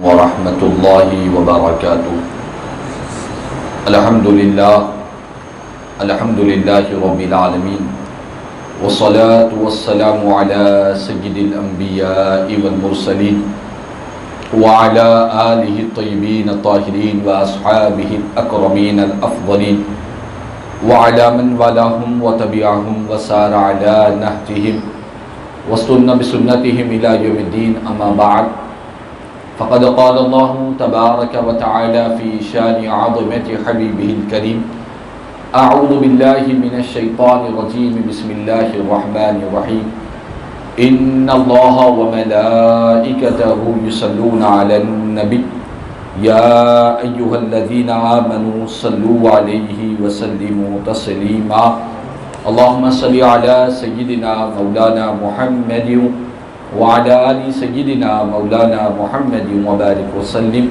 ورحمۃ اللہ وبرکاتہ۔ الحمد للہ رب العالمین، والصلاة والسلام علی سید الانبیاء والمرسلین وعلی آلہ الطیبین الطاہرین واصحابہ الاکرمین الافضلین وعلی من والاہم وتبعہم وسار علی نہجہم واستنى بسنتهم إلى يوم الدين، أما بعد، فقد قال الله تبارك وتعالى في شان عظمة حبيبه الكريم: أعوذ بالله من الشيطان الرجيم، بسم الله الرحمن الرحيم، إن الله وملائكته يصلون على النبي يا أيها الذين آمنوا صلوا عليه وسلموا تسليما، اللهم صل على سيدنا مولانا محمد وعلى آل سيدنا مولانا محمد وبارك وسلم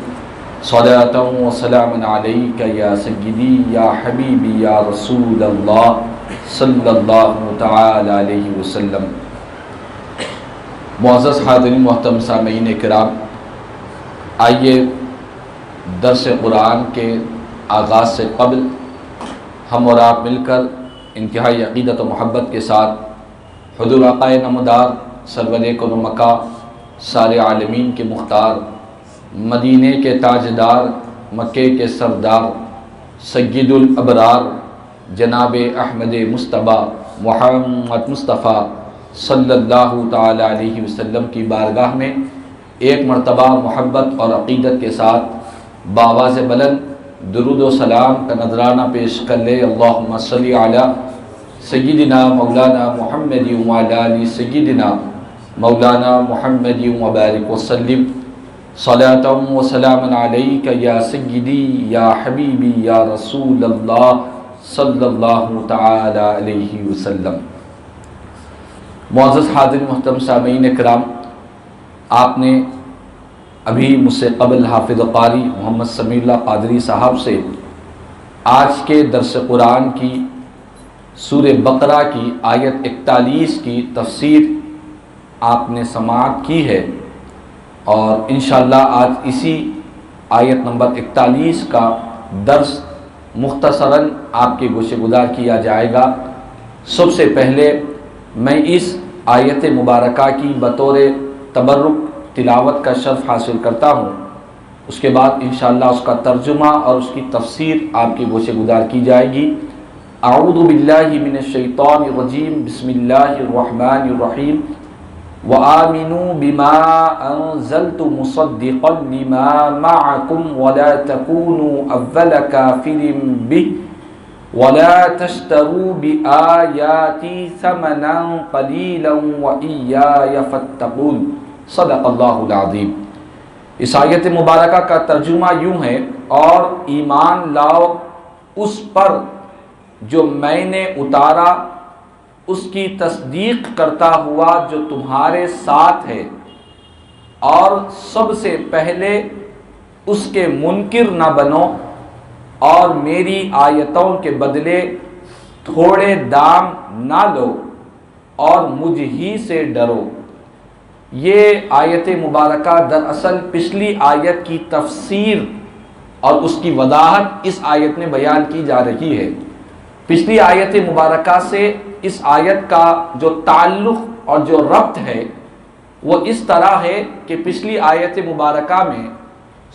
صلاة وسلاما عليك يا سيدي يا حبيبي يا رسول الله صلى الله تعالى عليه وسلم۔ معزز حاضرین، محترم سامعین کرام، آئیے درس قرآن کے آغاز سے قبل ہم اور آپ مل کر انتہائی عقیدت و محبت کے ساتھ حضور آقا نامدار سرور کون و مکہ سارے عالمین کے مختار، مدینے کے تاجدار، مکے کے سردار، سید الابرار جناب احمد مصطفیٰ محمد مصطفیٰ صلی اللہ تعالی علیہ وسلم کی بارگاہ میں ایک مرتبہ محبت اور عقیدت کے ساتھ بآواز بلند درود و سلام کا نذرانہ پیش کر لے۔ اللہم صلی علی سیدنا مولانا محمد وعلی آل سیدنا مولانا محمد وبارک وسلم صلاۃ و سلاما علیک یا سیدی یا حبیبی یا رسول اللہ صلی اللہ تعالی علیہ وسلم۔ معزز حاضرین، محترم سامعین کرام، آپ نے ابھی مجھ سے قبل حافظ قاری محمد سمیع اللہ قادری صاحب سے آج کے درس قرآن کی سورہ بقرہ کی آیت 41 کی تفسیر آپ نے سماعت کی ہے، اور انشاءاللہ آج اسی آیت نمبر 41 کا درس مختصراً آپ کے گوشے گزار کیا جائے گا۔ سب سے پہلے میں اس آیت مبارکہ کی بطور تبرک تلاوت کا شرف حاصل کرتا ہوں، اس کے بعد انشاءاللہ اس کا ترجمہ اور اس کی تفسیر آپ کے گوشے گزار کی جائے گی۔ اعوذ باللہ من الشیطان الرجیم، بسم اللہ الرحمن الرحیم، وآمنوا بما انزلت مصدقا لما معکم ولا تکونوا اول کافر به ولا تشتروا بآیاتی ثمنا قلیلا وإیای فاتقون، صدق اللہ العظیم۔ اس آیت مبارکہ کا ترجمہ یوں ہے: اور ایمان لاؤ اس پر جو میں نے اتارا، اس کی تصدیق کرتا ہوا جو تمہارے ساتھ ہے، اور سب سے پہلے اس کے منکر نہ بنو، اور میری آیتوں کے بدلے تھوڑے دام نہ لو، اور مجھ ہی سے ڈرو۔ یہ آیت مبارکہ دراصل پچھلی آیت کی تفسیر اور اس کی وضاحت اس آیت میں بیان کی جا رہی ہے۔ پچھلی آیت مبارکہ سے اس آیت کا جو تعلق اور جو ربط ہے وہ اس طرح ہے کہ پچھلی آیت مبارکہ میں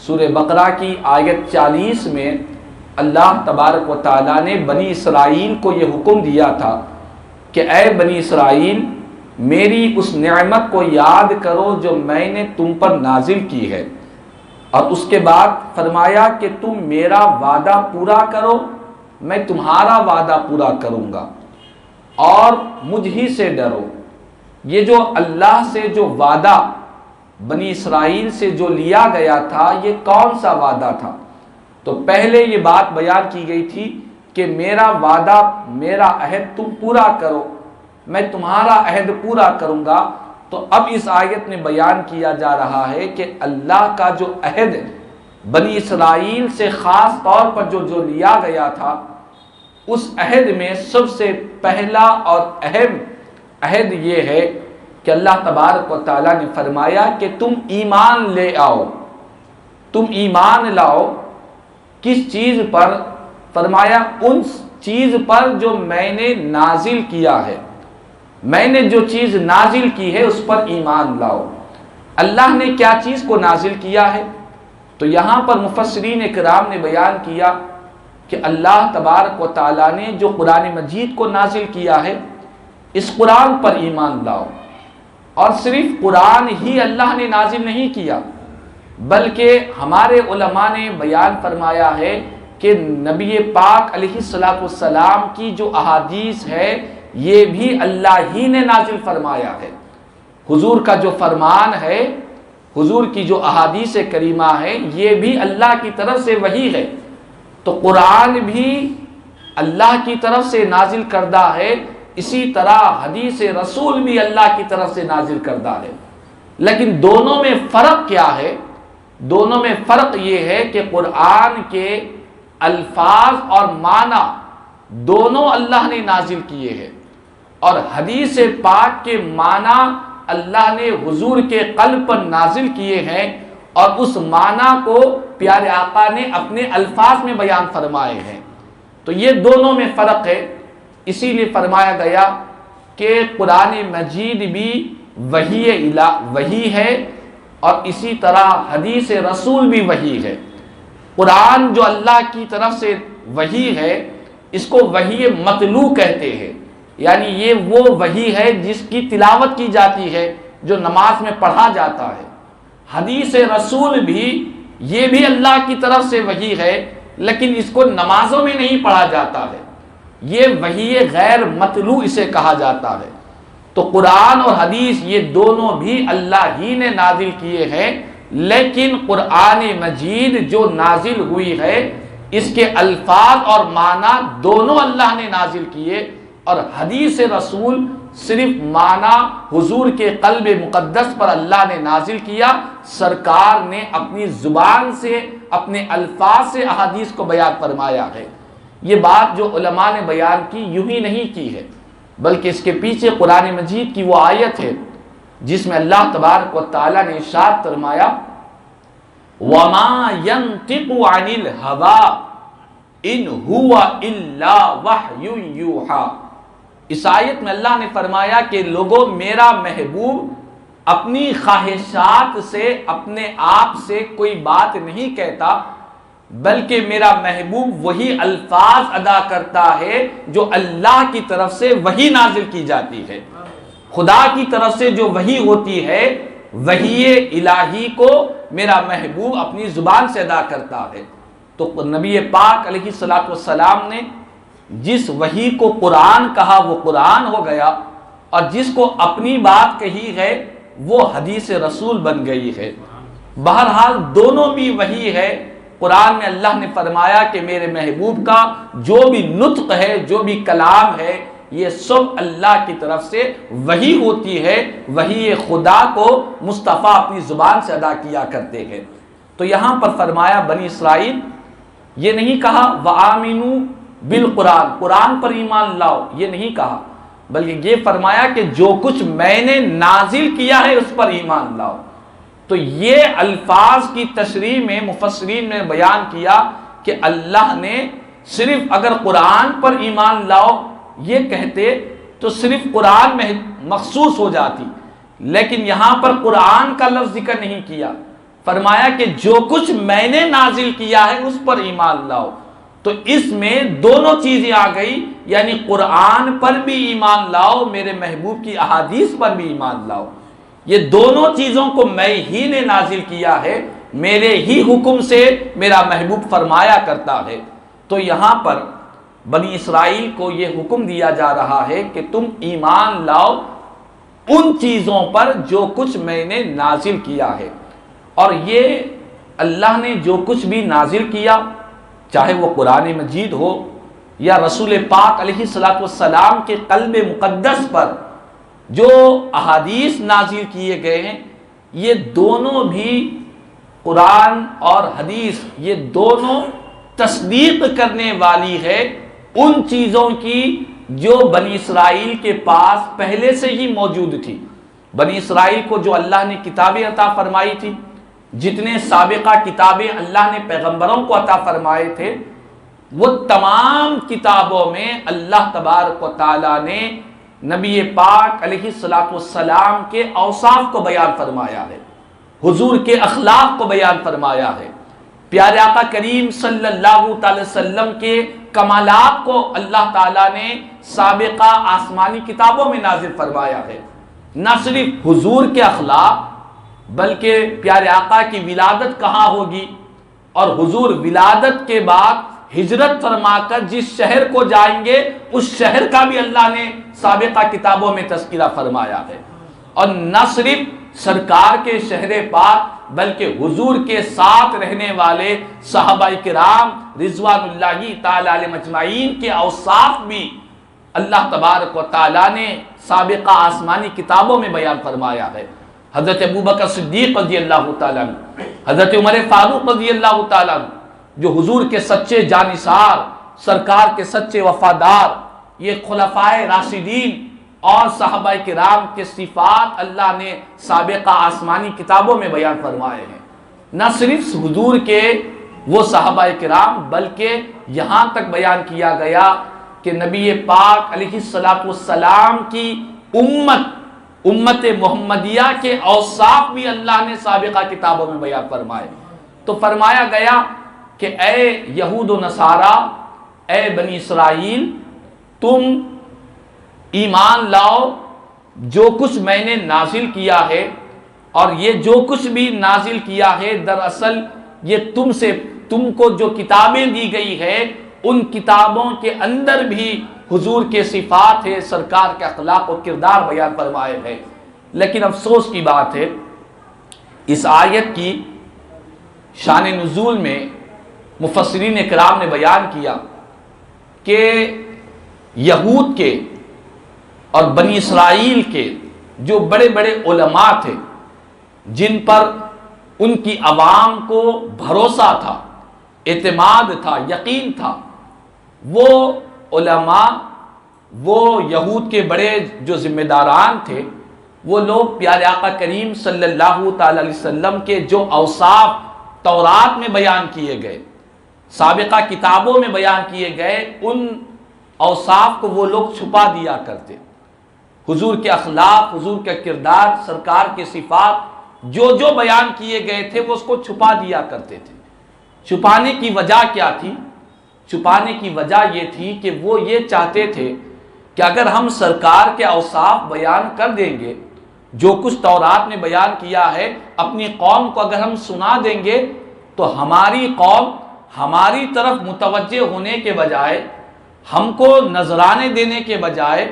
سورہ بقرہ کی آیت 40 میں اللہ تبارک و تعالیٰ نے بنی اسرائیل کو یہ حکم دیا تھا کہ اے بنی اسرائیل، میری اس نعمت کو یاد کرو جو میں نے تم پر نازل کی ہے، اور اس کے بعد فرمایا کہ تم میرا وعدہ پورا کرو، میں تمہارا وعدہ پورا کروں گا، اور مجھ ہی سے ڈرو۔ یہ جو اللہ سے جو وعدہ بنی اسرائیل سے جو لیا گیا تھا، یہ کون سا وعدہ تھا؟ تو پہلے یہ بات بیان کی گئی تھی کہ میرا وعدہ، میرا عہد تم پورا کرو، میں تمہارا عہد پورا کروں گا۔ تو اب اس آیت میں بیان کیا جا رہا ہے کہ اللہ کا جو عہد بنی اسرائیل سے خاص طور پر جو لیا گیا تھا، اس عہد میں سب سے پہلا اور اہم عہد یہ ہے کہ اللہ تبارک و تعالیٰ نے فرمایا کہ تم ایمان لے آؤ، تم ایمان لاؤ کس چیز پر؟ فرمایا ان چیز پر جو میں نے نازل کیا ہے، میں نے جو چیز نازل کی ہے اس پر ایمان لاؤ۔ اللہ نے کیا چیز کو نازل کیا ہے؟ تو یہاں پر مفسرین اکرام نے بیان کیا کہ اللہ تبارک و تعالیٰ نے جو قرآن مجید کو نازل کیا ہے اس قرآن پر ایمان لاؤ۔ اور صرف قرآن ہی اللہ نے نازل نہیں کیا، بلکہ ہمارے علماء نے بیان فرمایا ہے کہ نبی پاک علیہ السلام کی جو احادیث ہے یہ بھی اللہ ہی نے نازل فرمایا ہے۔ حضور کا جو فرمان ہے، حضور کی جو احادیث کریمہ ہے، یہ بھی اللہ کی طرف سے وحی ہے۔ تو قرآن بھی اللہ کی طرف سے نازل کردہ ہے، اسی طرح حدیث رسول بھی اللہ کی طرف سے نازل کردہ ہے۔ لیکن دونوں میں فرق کیا ہے؟ دونوں میں فرق یہ ہے کہ قرآن کے الفاظ اور معنی دونوں اللہ نے نازل کیے ہیں، اور حدیث پاک کے معنی اللہ نے حضور کے قلب پر نازل کیے ہیں، اور اس معنی کو پیارے آقا نے اپنے الفاظ میں بیان فرمائے ہیں۔ تو یہ دونوں میں فرق ہے، اسی لیے فرمایا گیا کہ قرآن مجید بھی وحی ہے، اور اسی طرح حدیث رسول بھی وحی ہے۔ قرآن جو اللہ کی طرف سے وحی ہے اس کو وحی متلو کہتے ہیں، یعنی یہ وہ وحی ہے جس کی تلاوت کی جاتی ہے، جو نماز میں پڑھا جاتا ہے۔ حدیث رسول بھی یہ بھی اللہ کی طرف سے وحی ہے، لیکن اس کو نمازوں میں نہیں پڑھا جاتا ہے، یہ وحی غیر متلو اسے کہا جاتا ہے۔ تو قرآن اور حدیث یہ دونوں بھی اللہ ہی نے نازل کیے ہیں، لیکن قرآن مجید جو نازل ہوئی ہے اس کے الفاظ اور معنی دونوں اللہ نے نازل کیے، اور حدیث رسول صرف معنی حضور کے قلب مقدس پر اللہ نے نازل کیا، سرکار نے اپنی زبان سے اپنے الفاظ سے احادیث کو بیان فرمایا ہے۔ یہ بات جو علماء نے بیان کی یوں ہی نہیں کی ہے، بلکہ اس کے پیچھے قرآن مجید کی وہ آیت ہے جس میں اللہ تبارک و تعالیٰ نے ارشاد فرمایا وَمَا يَنْطِقُ عَنِ الْهَوَىٰ إِنْ هُوَ إِلَّا وَحْيٌ يُوحَىٰ۔ اس آیت میں اللہ نے فرمایا کہ لوگوں، میرا محبوب اپنی خواہشات سے اپنے آپ سے کوئی بات نہیں کہتا، بلکہ میرا محبوب وہی الفاظ ادا کرتا ہے جو اللہ کی طرف سے وحی نازل کی جاتی ہے۔ خدا کی طرف سے جو وحی ہوتی ہے، وحی الہی کو میرا محبوب اپنی زبان سے ادا کرتا ہے۔ تو نبی پاک علیہ السلام نے جس وحی کو قرآن کہا وہ قرآن ہو گیا، اور جس کو اپنی بات کہی ہے وہ حدیث رسول بن گئی ہے۔ بہرحال دونوں بھی وحی ہے۔ قرآن میں اللہ نے فرمایا کہ میرے محبوب کا جو بھی نطق ہے، جو بھی کلام ہے، یہ سب اللہ کی طرف سے وحی ہوتی ہے، وحی خدا کو مصطفیٰ اپنی زبان سے ادا کیا کرتے ہیں۔ تو یہاں پر فرمایا بنی اسرائیل، یہ نہیں کہا وَآمِنُوا بالقرآن، قرآن پر ایمان لاؤ، یہ نہیں کہا، بلکہ یہ فرمایا کہ جو کچھ میں نے نازل کیا ہے اس پر ایمان لاؤ۔ تو یہ الفاظ کی تشریح میں مفسرین نے بیان کیا کہ اللہ نے صرف اگر قرآن پر ایمان لاؤ یہ کہتے تو صرف قرآن میں مخصوص ہو جاتی، لیکن یہاں پر قرآن کا لفظ ذکر نہیں کیا، فرمایا کہ جو کچھ میں نے نازل کیا ہے اس پر ایمان لاؤ۔ تو اس میں دونوں چیزیں آ گئی، یعنی قرآن پر بھی ایمان لاؤ، میرے محبوب کی احادیث پر بھی ایمان لاؤ۔ یہ دونوں چیزوں کو میں ہی نے نازل کیا ہے، میرے ہی حکم سے میرا محبوب فرمایا کرتا ہے۔ تو یہاں پر بنی اسرائیل کو یہ حکم دیا جا رہا ہے کہ تم ایمان لاؤ ان چیزوں پر جو کچھ میں نے نازل کیا ہے، اور یہ اللہ نے جو کچھ بھی نازل کیا، چاہے وہ قرآن مجید ہو یا رسول پاک علیہ السلام کے قلب مقدس پر جو احادیث نازل کیے گئے ہیں، یہ دونوں بھی قرآن اور حدیث یہ دونوں تصدیق کرنے والی ہے ان چیزوں کی جو بنی اسرائیل کے پاس پہلے سے ہی موجود تھی۔ بنی اسرائیل کو جو اللہ نے کتابیں عطا فرمائی تھی، جتنے سابقہ کتابیں اللہ نے پیغمبروں کو عطا فرمائے تھے، وہ تمام کتابوں میں اللہ تبارک و تعالیٰ نے نبی پاک علیہ السلام کے اوصاف کو بیان فرمایا ہے، حضور کے اخلاق کو بیان فرمایا ہے، پیارے آقا کریم صلی اللہ تعالی وسلم کے کمالات کو اللہ تعالیٰ نے سابقہ آسمانی کتابوں میں نازل فرمایا ہے۔ نہ صرف حضور کے اخلاق بلکہ پیارے آقا کی ولادت کہاں ہوگی، اور حضور ولادت کے بعد ہجرت فرما کر جس شہر کو جائیں گے اس شہر کا بھی اللہ نے سابقہ کتابوں میں تذکرہ فرمایا ہے۔ اور نہ صرف سرکار کے شہر پاک بلکہ حضور کے ساتھ رہنے والے صحابہ کرام رضوان اللہ تعالی علیہم اجمعین کے اوصاف بھی اللہ تبارک و تعالیٰ نے سابقہ آسمانی کتابوں میں بیان فرمایا ہے۔ حضرت ابوبکر صدیق رضی اللہ تعالیٰ عنہ، حضرت عمر فاروق رضی اللہ تعالیٰ عنہ، جو حضور کے سچے جانثار، سرکار کے سچے وفادار، یہ خلفائے راشدین اور صحابہ کرام کے صفات اللہ نے سابقہ آسمانی کتابوں میں بیان فرمائے ہیں۔ نہ صرف حضور کے وہ صحابہ کرام بلکہ یہاں تک بیان کیا گیا کہ نبی پاک علیہ السلام کی امت محمدیہ کے اوصاف بھی اللہ نے سابقہ کتابوں میں بیان فرمائے۔ تو فرمایا گیا کہ اے یہود و نصارہ، اے بنی اسرائیل، تم ایمان لاؤ جو کچھ میں نے نازل کیا ہے، اور یہ جو کچھ بھی نازل کیا ہے دراصل یہ تم کو جو کتابیں دی گئی ہے ان کتابوں کے اندر بھی حضور کے صفات ہے، سرکار کے اخلاق و کردار بیان فرمائے ہیں۔ لیکن افسوس کی بات ہے، اس آیت کی شان نزول میں مفسرین اکرام نے بیان کیا کہ یہود کے اور بنی اسرائیل کے جو بڑے بڑے علماء تھے جن پر ان کی عوام کو بھروسہ تھا، اعتماد تھا، یقین تھا، وہ علماء، وہ یہود کے بڑے جو ذمہ داران تھے، وہ لوگ پیارے آقا کریم صلی اللہ تعالی علیہ وسلم کے جو اوصاف تورات میں بیان کیے گئے، سابقہ کتابوں میں بیان کیے گئے، ان اوصاف کو وہ لوگ چھپا دیا کرتے۔ حضور کے اخلاق، حضور کا کردار، سرکار کے صفات جو جو بیان کیے گئے تھے وہ اس کو چھپا دیا کرتے تھے۔ چھپانے کی وجہ کیا تھی؟ چھپانے کی وجہ یہ تھی کہ وہ یہ چاہتے تھے کہ اگر ہم سرکار کے اوصاف بیان کر دیں گے، جو کچھ تورات نے بیان کیا ہے، اپنی قوم کو اگر ہم سنا دیں گے تو ہماری قوم ہماری طرف متوجہ ہونے کے بجائے، ہم کو نذرانے دینے کے بجائے،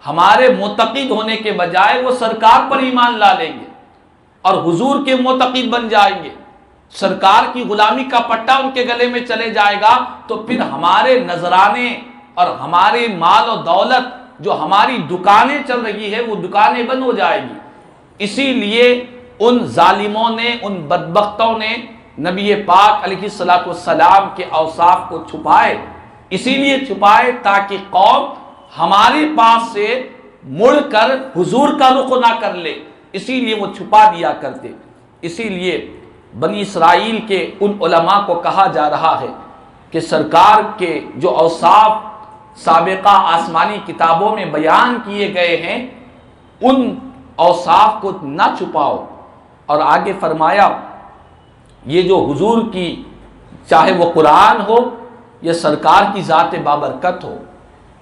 ہمارے معتقد ہونے کے بجائے وہ سرکار پر ایمان لا لیں گے اور حضور کے معتقد بن جائیں گے، سرکار کی غلامی کا پٹا ان کے گلے میں چلے جائے گا، تو پھر ہمارے نذرانے اور ہمارے مال و دولت، جو ہماری دکانیں چل رہی ہے، وہ دکانیں بند ہو جائیں گی۔ اسی لیے ان ظالموں نے، ان بدبختوں نے نبی پاک علیہ السلام کے اوصاف کو چھپائے، اسی لیے چھپائے تاکہ قوم ہمارے پاس سے مڑ کر حضور کا رخ نہ کر لے، اسی لیے وہ چھپا دیا کرتے۔ اسی لیے بنی اسرائیل کے ان علماء کو کہا جا رہا ہے کہ سرکار کے جو اوصاف سابقہ آسمانی کتابوں میں بیان کیے گئے ہیں ان اوصاف کو نہ چھپاؤ۔ اور آگے فرمایا یہ جو حضور کی، چاہے وہ قرآن ہو یا سرکار کی ذات بابرکت ہو،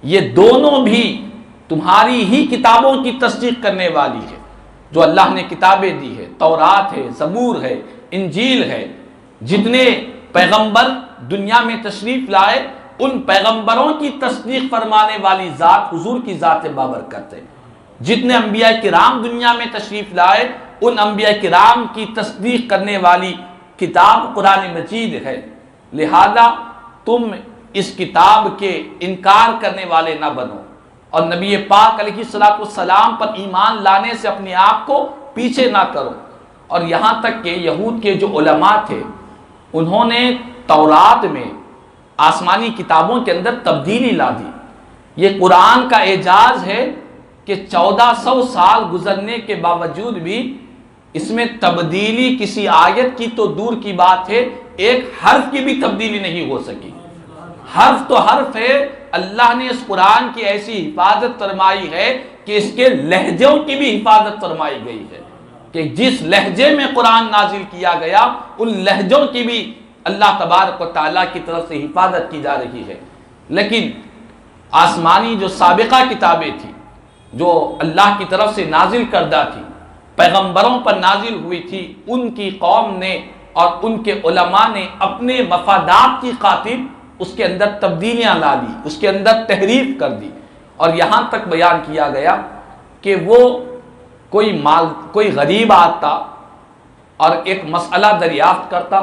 یہ دونوں بھی تمہاری ہی کتابوں کی تصدیق کرنے والی ہے۔ جو اللہ نے کتابیں دی ہے، تورات ہے، زبور ہے، انجیل ہے، جتنے پیغمبر دنیا میں تشریف لائے ان پیغمبروں کی تصدیق فرمانے والی ذات حضور کی ذات بابرکت ہے۔ جتنے انبیاء کرام دنیا میں تشریف لائے ان انبیاء کرام کی تصدیق کرنے والی کتاب قرآن مجید ہے، لہذا تم اس کتاب کے انکار کرنے والے نہ بنو، اور نبی پاک علیہ السلام پر ایمان لانے سے اپنے آپ کو پیچھے نہ کرو۔ اور یہاں تک کہ یہود کے جو علماء تھے انہوں نے تورات میں، آسمانی کتابوں کے اندر تبدیلی لا دی۔ یہ قرآن کا اعجاز ہے کہ 1400 سال گزرنے کے باوجود بھی اس میں تبدیلی کسی آیت کی تو دور کی بات ہے، ایک حرف کی بھی تبدیلی نہیں ہو سکی۔ حرف تو حرف ہے، اللہ نے اس قرآن کی ایسی حفاظت فرمائی ہے کہ اس کے لہجوں کی بھی حفاظت فرمائی گئی ہے، کہ جس لہجے میں قرآن نازل کیا گیا ان لہجوں کی بھی اللہ تبارک و تعالیٰ کی طرف سے حفاظت کی جا رہی ہے۔ لیکن آسمانی جو سابقہ کتابیں تھیں، جو اللہ کی طرف سے نازل کردہ تھی، پیغمبروں پر نازل ہوئی تھی، ان کی قوم نے اور ان کے علماء نے اپنے مفادات کی خاطر اس کے اندر تبدیلیاں لا دی، اس کے اندر تحریف کر دی، اور یہاں تک بیان کیا گیا کہ وہ کوئی غریب آتا اور ایک مسئلہ دریافت کرتا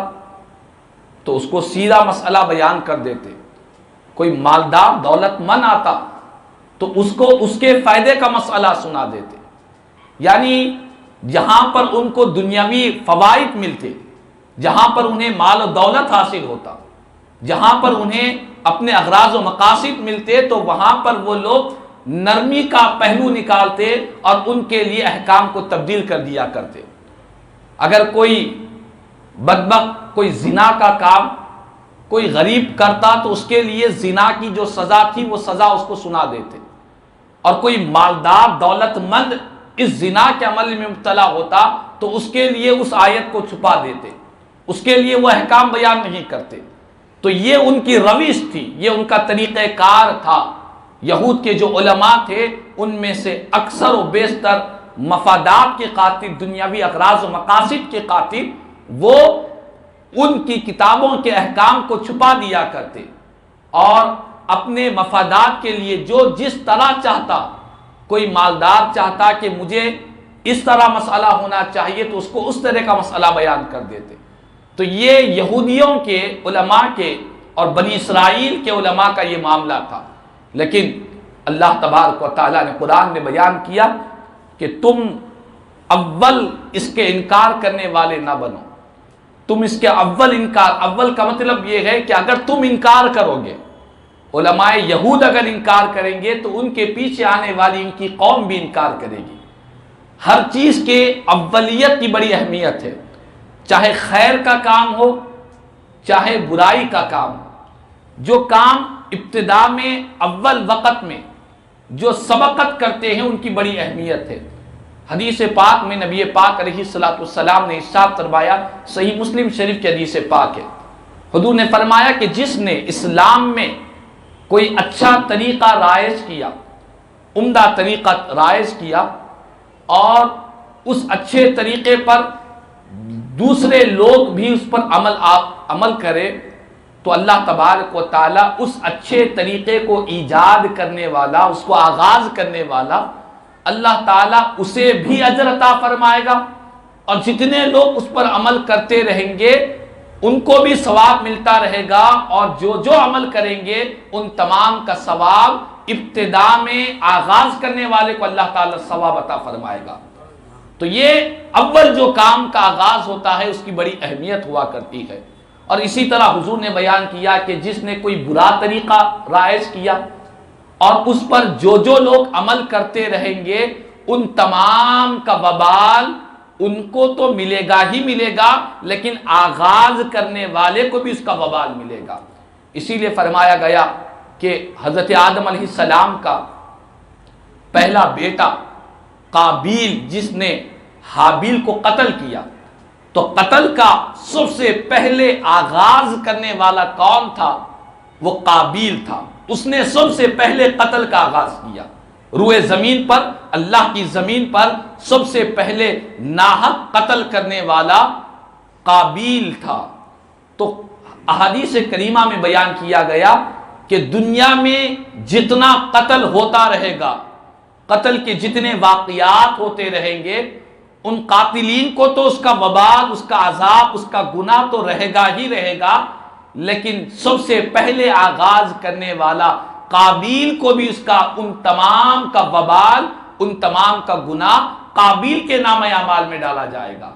تو اس کو سیدھا مسئلہ بیان کر دیتے، کوئی مالدار دولت مند آتا تو اس کو اس کے فائدے کا مسئلہ سنا دیتے۔ یعنی جہاں پر ان کو دنیاوی فوائد ملتے، جہاں پر انہیں مال و دولت حاصل ہوتا، جہاں پر انہیں اپنے اغراض و مقاصد ملتے، تو وہاں پر وہ لوگ نرمی کا پہلو نکالتے اور ان کے لیے احکام کو تبدیل کر دیا کرتے۔ اگر کوئی بدبخت کوئی زنا کا کام کوئی غریب کرتا تو اس کے لیے زنا کی جو سزا تھی وہ سزا اس کو سنا دیتے، اور کوئی مالدار دولت مند اس زنا کے عمل میں مبتلا ہوتا تو اس کے لیے اس آیت کو چھپا دیتے، اس کے لیے وہ احکام بیان نہیں کرتے۔ تو یہ ان کی روش تھی، یہ ان کا طریقہ کار تھا۔ یہود کے جو علماء تھے ان میں سے اکثر و بیشتر مفادات کے خاطر، دنیاوی اغراض و مقاصد کے خاطر وہ ان کی کتابوں کے احکام کو چھپا دیا کرتے، اور اپنے مفادات کے لیے جو جس طرح چاہتا، کوئی مالدار چاہتا کہ مجھے اس طرح مسئلہ ہونا چاہیے تو اس کو اس طرح کا مسئلہ بیان کر دیتے۔ تو یہ یہودیوں کے علماء کے اور بنی اسرائیل کے علماء کا یہ معاملہ تھا۔ لیکن اللہ تبارک و تعالیٰ نے قرآن میں بیان کیا کہ تم اول اس کے انکار کرنے والے نہ بنو، تم اس کے اول کا مطلب یہ ہے کہ اگر تم انکار کرو گے، علماء یہود اگر انکار کریں گے تو ان کے پیچھے آنے والی ان کی قوم بھی انکار کرے گی۔ ہر چیز کے اولیت کی بڑی اہمیت ہے، چاہے خیر کا کام ہو چاہے برائی کا کام ہو، جو کام ابتدا میں اول وقت میں جو سبقت کرتے ہیں ان کی بڑی اہمیت ہے۔ حدیث پاک میں نبی پاک علیہ السلام نے ارشاد فرمایا، صحیح مسلم شریف کی حدیث پاک ہے، حضور نے فرمایا کہ جس نے اسلام میں کوئی اچھا طریقہ رائج کیا، عمدہ طریقہ رائج کیا، اور اس اچھے طریقے پر دوسرے لوگ بھی اس پر عمل کرے، تو اللہ تبارک و تعالیٰ اس اچھے طریقے کو ایجاد کرنے والا، اس کو آغاز کرنے والا اللہ تعالیٰ اسے بھی اجر عطا فرمائے گا، اور جتنے لوگ اس پر عمل کرتے رہیں گے ان کو بھی ثواب ملتا رہے گا، اور جو عمل کریں گے ان تمام کا ثواب ابتدا میں آغاز کرنے والے کو اللہ تعالیٰ ثواب عطا فرمائے گا۔ تو یہ اول جو کام کا آغاز ہوتا ہے اس کی بڑی اہمیت ہوا کرتی ہے۔ اور اسی طرح حضور نے بیان کیا کہ جس نے کوئی برا طریقہ رائج کیا اور اس پر جو لوگ عمل کرتے رہیں گے ان تمام کا وبال ان کو تو ملے گا ہی ملے گا، لیکن آغاز کرنے والے کو بھی اس کا وبال ملے گا۔ اسی لیے فرمایا گیا کہ حضرت آدم علیہ السلام کا پہلا بیٹا قابیل جس نے حابیل کو قتل کیا، تو قتل کا سب سے پہلے آغاز کرنے والا کون تھا؟ وہ قابیل تھا۔ اس نے سب سے پہلے قتل کا آغاز کیا روئے زمین پر، اللہ کی زمین پر سب سے پہلے ناحق قتل کرنے والا قابیل تھا۔ تو احادیث کریمہ میں بیان کیا گیا کہ دنیا میں جتنا قتل ہوتا رہے گا، قتل کے جتنے واقعات ہوتے رہیں گے، ان قاتلین کو تو اس کا وبال، اس کا عذاب، اس کا گناہ تو رہے گا ہی رہے گا، لیکن سب سے پہلے آغاز کرنے والا قابیل کو بھی اس کا ان تمام کا وبال، ان تمام کا گناہ قابیل کے نام اعمال میں ڈالا جائے گا۔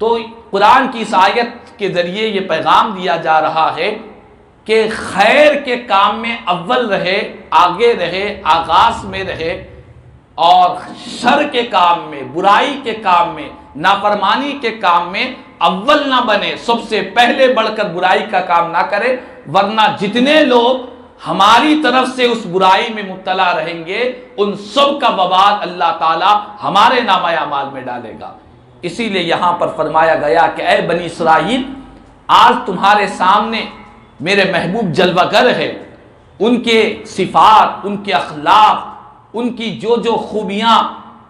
تو قرآن کی اس آیت کے ذریعے یہ پیغام دیا جا رہا ہے کہ خیر کے کام میں اول رہے، آگے رہے، آغاز میں رہے، اور شر کے کام میں، برائی کے کام میں، نافرمانی کے کام میں اول نہ بنے، سب سے پہلے بڑھ کر برائی کا کام نہ کرے، ورنہ جتنے لوگ ہماری طرف سے اس برائی میں مبتلا رہیں گے ان سب کا وبال اللہ تعالی ہمارے نامہ اعمال میں ڈالے گا۔ اسی لیے یہاں پر فرمایا گیا کہ اے بنی اسرائیل، آج تمہارے سامنے میرے محبوب جلوہ گر ہے، ان کے صفات، ان کے اخلاق، ان کی جو خوبیاں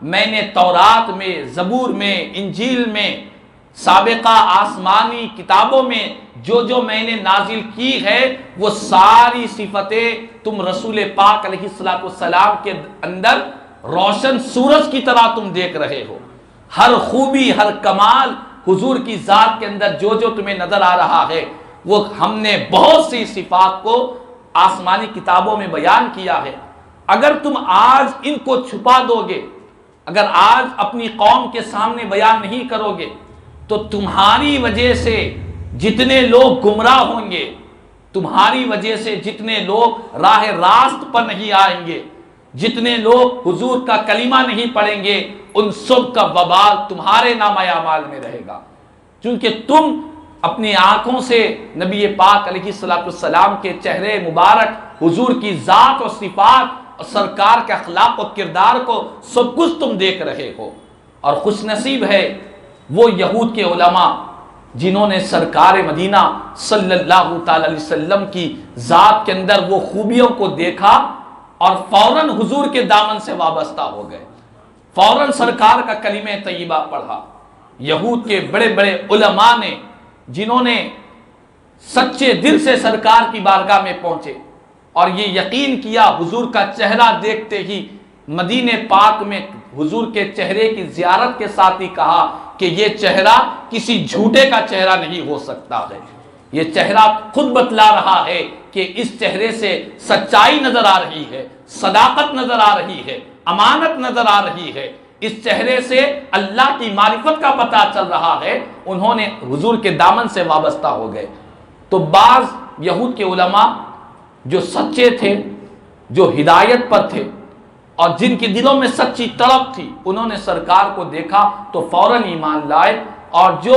میں نے تورات میں، زبور میں، انجیل میں، سابقہ آسمانی کتابوں میں جو میں نے نازل کی ہے، وہ ساری صفتیں تم رسول پاک علیہ السلام کے اندر روشن سورج کی طرح تم دیکھ رہے ہو۔ ہر خوبی، ہر کمال حضور کی ذات کے اندر جو تمہیں نظر آ رہا ہے، وہ ہم نے بہت سی صفات کو آسمانی کتابوں میں بیان کیا ہے۔ اگر تم آج ان کو چھپا دو گے، اگر آج اپنی قوم کے سامنے بیان نہیں کرو گے، تو تمہاری وجہ سے جتنے لوگ گمراہ ہوں گے، تمہاری وجہ سے جتنے لوگ راہ راست پر نہیں آئیں گے، جتنے لوگ حضور کا کلمہ نہیں پڑھیں گے، ان سب کا وبال تمہارے نامہ اعمال میں رہے گا، کیونکہ تم اپنی آنکھوں سے نبی پاک علیہ السلام کے چہرے مبارک، حضور کی ذات و صفات اور سرکار کے اخلاق و کردار کو سب کچھ تم دیکھ رہے ہو۔ اور خوش نصیب ہے وہ یہود کے علماء جنہوں نے سرکار مدینہ صلی اللہ تعالی علیہ وسلم کی ذات کے اندر وہ خوبیوں کو دیکھا اور فوراً حضور کے دامن سے وابستہ ہو گئے، فوراً سرکار کا کلمہ طیبہ پڑھا۔ یہود کے بڑے بڑے علماء نے، جنہوں نے سچے دل سے سرکار کی بارگاہ میں پہنچے اور یہ یقین کیا حضور کا چہرہ دیکھتے ہی، مدینہ پاک میں حضور کے چہرے کی زیارت کے ساتھ ہی کہا کہ یہ چہرہ کسی جھوٹے کا چہرہ نہیں ہو سکتا ہے، یہ چہرہ خود بتلا رہا ہے کہ اس چہرے سے سچائی نظر آ رہی ہے، صداقت نظر آ رہی ہے، امانت نظر آ رہی ہے، اس چہرے سے اللہ کی معرفت کا پتہ چل رہا ہے۔ انہوں نے حضور کے دامن سے وابستہ ہو گئے۔ تو بعض یہود کے علماء جو سچے تھے، جو ہدایت پر تھے اور جن کے دلوں میں سچی طلب تھی، انہوں نے سرکار کو دیکھا تو فوراً ایمان لائے، اور جو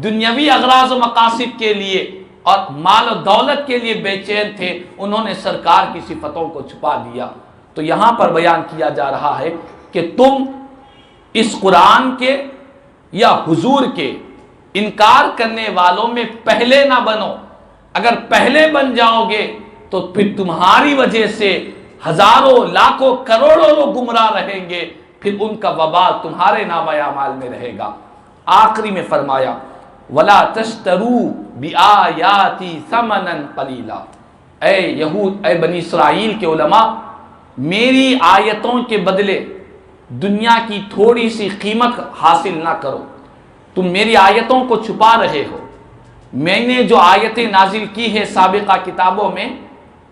دنیاوی اغراض و مقاصد کے لیے اور مال و دولت کے لیے بے چین تھے، انہوں نے سرکار کی صفتوں کو چھپا دیا۔ تو یہاں پر بیان کیا جا رہا ہے کہ تم اس قرآن کے یا حضور کے انکار کرنے والوں میں پہلے نہ بنو۔ اگر پہلے بن جاؤ گے تو پھر تمہاری وجہ سے ہزاروں، لاکھوں، کروڑوں لوگ گمراہ رہیں گے، پھر ان کا وبال تمہارے نامہ اعمال میں رہے گا۔ آخری میں فرمایا وَلَا تَشْتَرُوا بِآيَاتِي ثَمَنًا قَلِيلًا، اے یہود، اے بنی اسرائیل کے علماء، میری آیتوں کے بدلے دنیا کی تھوڑی سی قیمت حاصل نہ کرو۔ تم میری آیتوں کو چھپا رہے ہو، میں نے جو آیتیں نازل کی ہے سابقہ کتابوں میں،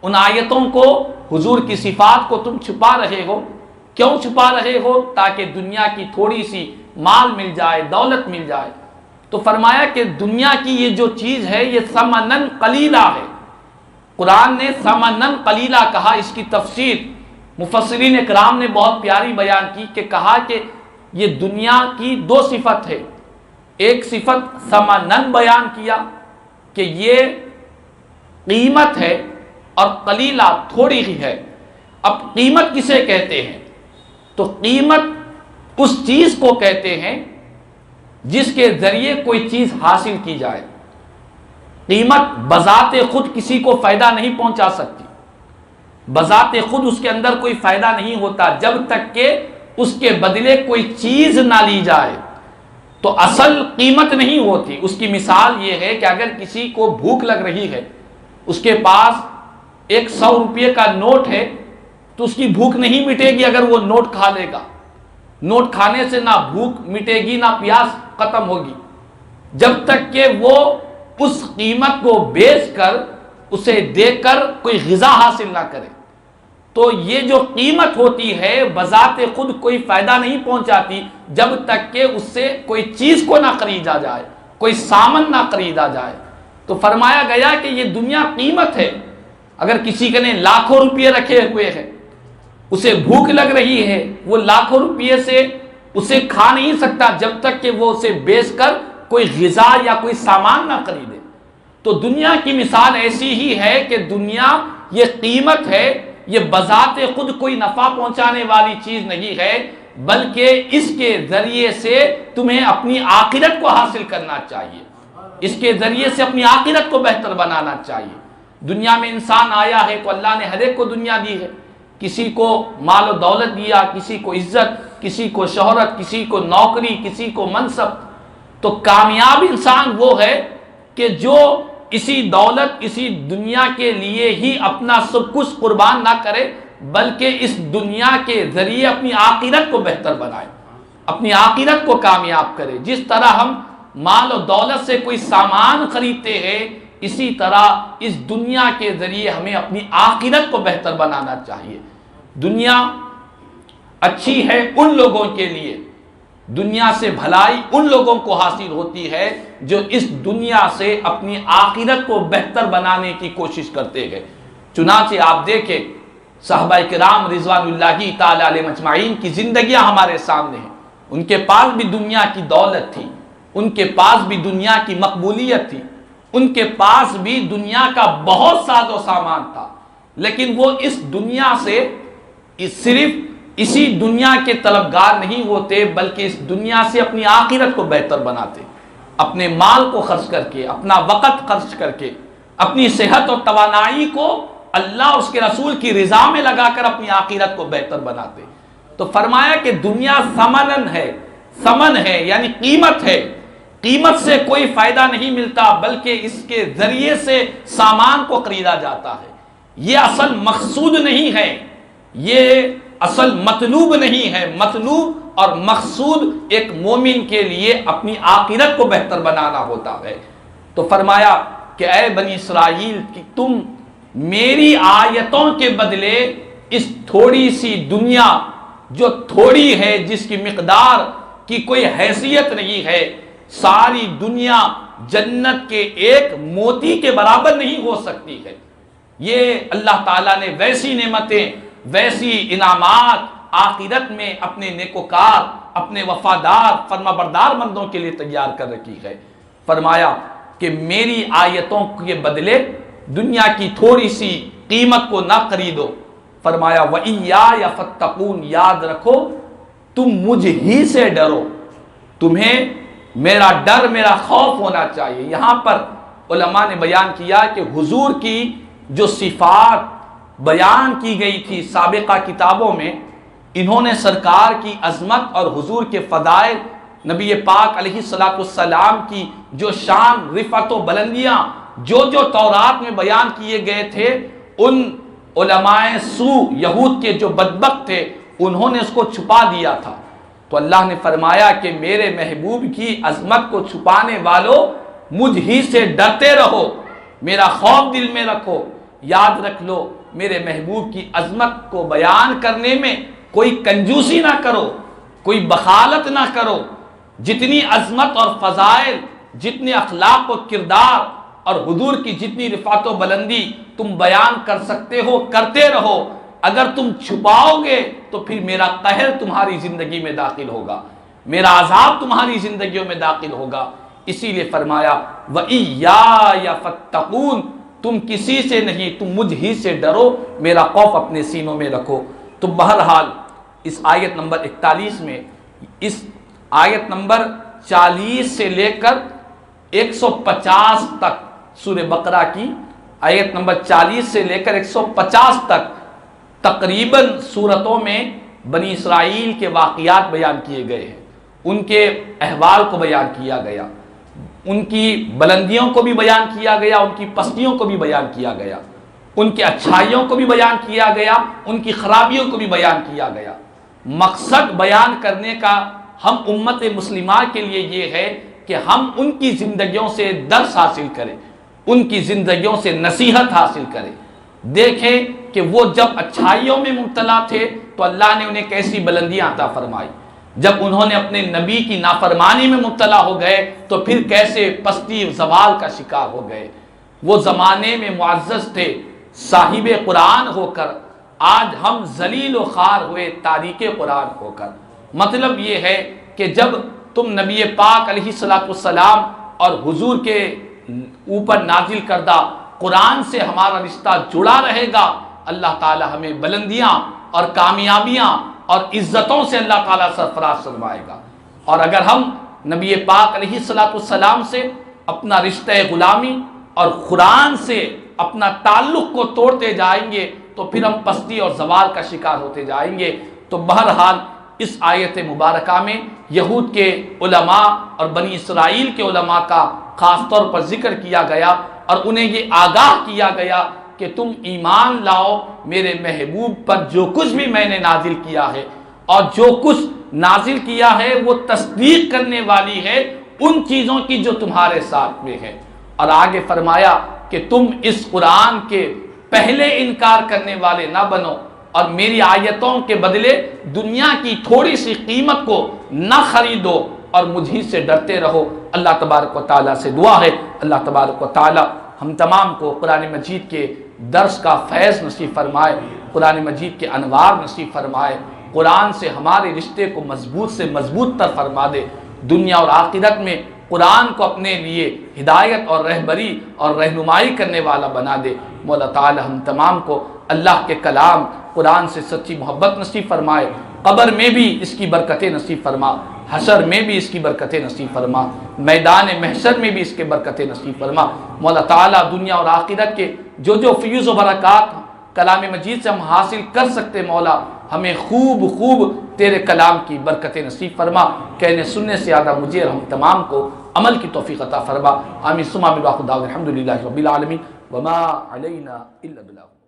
ان آیتوں کو، حضور کی صفات کو تم چھپا رہے ہو۔ کیوں چھپا رہے ہو؟ تاکہ دنیا کی تھوڑی سی مال مل جائے، دولت مل جائے۔ تو فرمایا کہ دنیا کی یہ جو چیز ہے یہ ثمنن قلیلہ ہے۔ قرآن نے ثمنن قلیلہ کہا، اس کی تفسیر مفسرین اکرام نے بہت پیاری بیان کی کہ کہا کہ یہ دنیا کی دو صفت ہے، ایک صفت ثمنن بیان کیا کہ یہ قیمت ہے، اور قلیلہ تھوڑی ہی ہے۔ اب قیمت کسے کہتے ہیں؟ تو قیمت اس چیز کو کہتے ہیں جس کے ذریعے کوئی چیز حاصل کی جائے۔ قیمت بذات خود کسی کو فائدہ نہیں پہنچا سکتی، بذات خود اس کے اندر کوئی فائدہ نہیں ہوتا جب تک کہ اس کے بدلے کوئی چیز نہ لی جائے، تو اصل قیمت نہیں ہوتی۔ اس کی مثال یہ ہے کہ اگر کسی کو بھوک لگ رہی ہے، اس کے پاس ایک 100 روپے کا نوٹ ہے، تو اس کی بھوک نہیں مٹے گی اگر وہ نوٹ کھا لے گا۔ نوٹ کھانے سے نہ بھوک مٹے گی نہ پیاس ختم ہوگی، جب تک کہ وہ اس قیمت کو بیچ کر، اسے دے کر کوئی غذا حاصل نہ کرے۔ تو یہ جو قیمت ہوتی ہے بذات خود کوئی فائدہ نہیں پہنچاتی جب تک کہ اس سے کوئی چیز کو نہ خریدا جائے، کوئی سامان نہ خریدا جائے۔ تو فرمایا گیا کہ یہ دنیا قیمت ہے۔ اگر کسی نے لاکھوں روپے رکھے ہوئے ہیں اسے بھوک لگ رہی ہے، وہ لاکھوں روپیے سے اسے کھا نہیں سکتا جب تک کہ وہ اسے بیچ کر کوئی غذا یا کوئی سامان نہ خریدے۔ تو دنیا کی مثال ایسی ہی ہے کہ دنیا یہ قیمت ہے، یہ بذات خود کوئی نفع پہنچانے والی چیز نہیں ہے، بلکہ اس کے ذریعے سے تمہیں اپنی آخرت کو حاصل کرنا چاہیے، اس کے ذریعے سے اپنی آخرت کو بہتر بنانا چاہیے۔ دنیا میں انسان آیا ہے تو اللہ نے ہر ایک کو دنیا دی ہے، کسی کو مال و دولت دیا، کسی کو عزت، کسی کو شہرت، کسی کو نوکری، کسی کو منصب۔ تو کامیاب انسان وہ ہے کہ جو اسی دولت، اسی دنیا کے لیے ہی اپنا سب کچھ قربان نہ کرے، بلکہ اس دنیا کے ذریعے اپنی آخرت کو بہتر بنائے، اپنی آخرت کو کامیاب کرے۔ جس طرح ہم مال و دولت سے کوئی سامان خریدتے ہیں، اسی طرح اس دنیا کے ذریعے ہمیں اپنی آخرت کو بہتر بنانا چاہیے۔ دنیا اچھی ہے ان لوگوں کے لیے، دنیا سے بھلائی ان لوگوں کو حاصل ہوتی ہے جو اس دنیا سے اپنی آخرت کو بہتر بنانے کی کوشش کرتے ہیں۔ چنانچہ آپ دیکھیں صحابہ کرام رضوان اللہ تعالی علیہ مجمعین کی زندگیاں ہمارے سامنے ہیں۔ ان کے پاس بھی دنیا کی دولت تھی، ان کے پاس بھی دنیا کی مقبولیت تھی، ان کے پاس بھی دنیا کا بہت ساز و سامان تھا، لیکن وہ اس دنیا سے صرف اسی دنیا کے طلبگار نہیں ہوتے، بلکہ اس دنیا سے اپنی آخرت کو بہتر بناتے، اپنے مال کو خرچ کر کے، اپنا وقت خرچ کر کے، اپنی صحت اور توانائی کو اللہ اور اس کے رسول کی رضا میں لگا کر اپنی آخرت کو بہتر بناتے۔ تو فرمایا کہ دنیا ثمنن ہے، ثمن ہے یعنی قیمت ہے، قیمت سے کوئی فائدہ نہیں ملتا، بلکہ اس کے ذریعے سے سامان کو خریدا جاتا ہے۔ یہ اصل مقصود نہیں ہے، یہ اصل مطلوب نہیں ہے۔ مطلوب اور مقصود ایک مومن کے لیے اپنی آخرت کو بہتر بنانا ہوتا ہے۔ تو فرمایا کہ اے بنی اسرائیل کہ تم میری آیتوں کے بدلے اس تھوڑی سی دنیا جو تھوڑی ہے، جس کی مقدار کی کوئی حیثیت نہیں ہے، ساری دنیا جنت کے ایک موتی کے برابر نہیں ہو سکتی ہے۔ یہ اللہ تعالیٰ نے ویسی نعمتیں، ویسی انعامات آخرت میں اپنے نیکوکار، اپنے وفادار فرما بردار بندوں کے لیے تیار کر رکھی ہے۔ فرمایا کہ میری آیتوں کے بدلے دنیا کی تھوڑی سی قیمت کو نہ خریدو۔ فرمایا وَإِيَّايَ فَاتَّقُونِ، یاد رکھو تم مجھ ہی سے ڈرو، تمہیں میرا ڈر، میرا خوف ہونا چاہیے۔ یہاں پر علماء نے بیان کیا کہ حضور کی جو صفات بیان کی گئی تھی سابقہ کتابوں میں، انہوں نے سرکار کی عظمت اور حضور کے فضائل، نبی پاک علیہ السلام کی جو شان، رفعت و بلندیاں جو تورات میں بیان کیے گئے تھے، ان علماء سو یہود کے جو بدبخت تھے انہوں نے اس کو چھپا دیا تھا۔ تو اللہ نے فرمایا کہ میرے محبوب کی عظمت کو چھپانے والوں مجھ ہی سے ڈرتے رہو، میرا خوف دل میں رکھو۔ یاد رکھ لو میرے محبوب کی عظمت کو بیان کرنے میں کوئی کنجوسی نہ کرو، کوئی بخالت نہ کرو۔ جتنی عظمت اور فضائل، جتنے اخلاق و کردار اور حضور کی جتنی رفعت و بلندی تم بیان کر سکتے ہو کرتے رہو۔ اگر تم چھپاؤ گے تو پھر میرا قہر تمہاری زندگی میں داخل ہوگا، میرا عذاب تمہاری زندگیوں میں داخل ہوگا۔ اسی لیے فرمایا وَإِيَّايَ فَاتَّقُونِ، تم کسی سے نہیں، تم مجھ ہی سے ڈرو، میرا خوف اپنے سینوں میں رکھو۔ تو بہرحال اس آیت نمبر 41 میں، اس آیت نمبر 40 سے لے کر 150 تک، سورہ بقرہ کی آیت نمبر 40 سے لے کر 150 تک تقریباً صورتوں میں بنی اسرائیل کے واقعات بیان کیے گئے ہیں، ان کے احوال کو بیان کیا گیا، ان کی بلندیوں کو بھی بیان کیا گیا، ان کی پستیوں کو بھی بیان کیا گیا، ان کی اچھائیوں کو بھی بیان کیا گیا، ان کی خرابیوں کو بھی بیان کیا گیا۔ مقصد بیان کرنے کا ہم امت مسلمہ کے لیے یہ ہے کہ ہم ان کی زندگیوں سے درس حاصل کریں، ان کی زندگیوں سے نصیحت حاصل کریں، دیکھیں کہ وہ جب اچھائیوں میں مبتلا تھے تو اللہ نے انہیں کیسی بلندیاں عطا فرمائی، جب انہوں نے اپنے نبی کی نافرمانی میں مبتلا ہو گئے تو پھر کیسے پستی زوال کا شکار ہو گئے۔ وہ زمانے میں معزز تھے، صاحب قرآن ہو کر آج ہم ذلیل و خوار ہوئے تاریک قرآن ہو کر۔ مطلب یہ ہے کہ جب تم نبی پاک علیہ الصلوۃ والسلام اور حضور کے اوپر نازل کردہ قرآن سے ہمارا رشتہ جڑا رہے گا، اللہ تعالی ہمیں بلندیاں اور کامیابیاں اور عزتوں سے اللہ تعالیٰ سرفراز فرمائے گا۔ اور اگر ہم نبی پاک علیہ الصلوۃ والسلام سے اپنا رشتہ غلامی اور قرآن سے اپنا تعلق کو توڑتے جائیں گے تو پھر ہم پستی اور زوال کا شکار ہوتے جائیں گے۔ تو بہرحال اس آیت مبارکہ میں یہود کے علماء اور بنی اسرائیل کے علماء کا خاص طور پر ذکر کیا گیا اور انہیں یہ آگاہ کیا گیا کہ تم ایمان لاؤ میرے محبوب پر جو کچھ بھی میں نے نازل کیا ہے، اور جو کچھ نازل کیا ہے وہ تصدیق کرنے والی ہے ان چیزوں کی جو تمہارے ساتھ میں ہے۔ اور آگے فرمایا کہ تم اس قرآن کے پہلے انکار کرنے والے نہ بنو اور میری آیتوں کے بدلے دنیا کی تھوڑی سی قیمت کو نہ خریدو اور مجھ سے ڈرتے رہو۔ اللہ تبارک و تعالیٰ سے دعا ہے اللہ تبارک و تعالیٰ ہم تمام کو قرآن مجید کے درس کا فیض نصیب فرمائے، قرآن مجید کے انوار نصیب فرمائے، قرآن سے ہمارے رشتے کو مضبوط سے مضبوط تر فرما دے، دنیا اور آخرت میں قرآن کو اپنے لیے ہدایت اور رہبری اور رہنمائی کرنے والا بنا دے۔ مولا تعالی ہم تمام کو اللہ کے کلام قرآن سے سچی محبت نصیب فرمائے، قبر میں بھی اس کی برکتیں نصیب فرما، حشر میں بھی اس کی برکتیں نصیب فرما، میدان محشر میں بھی اس کے برکتیں نصیب فرما۔ مولا تعالیٰ دنیا اور آخرت کے جو جو فیوز و برکات کلام مجید سے ہم حاصل کر سکتے، مولا ہمیں خوب خوب تیرے کلام کی برکتیں نصیب فرما، کہنے سننے سے زیادہ مجھے اور ہم تمام کو عمل کی توفیق عطا فرما۔ آمین ثم آمین، الحمدللہ رب العالمین، وما علینا الا البلاغ۔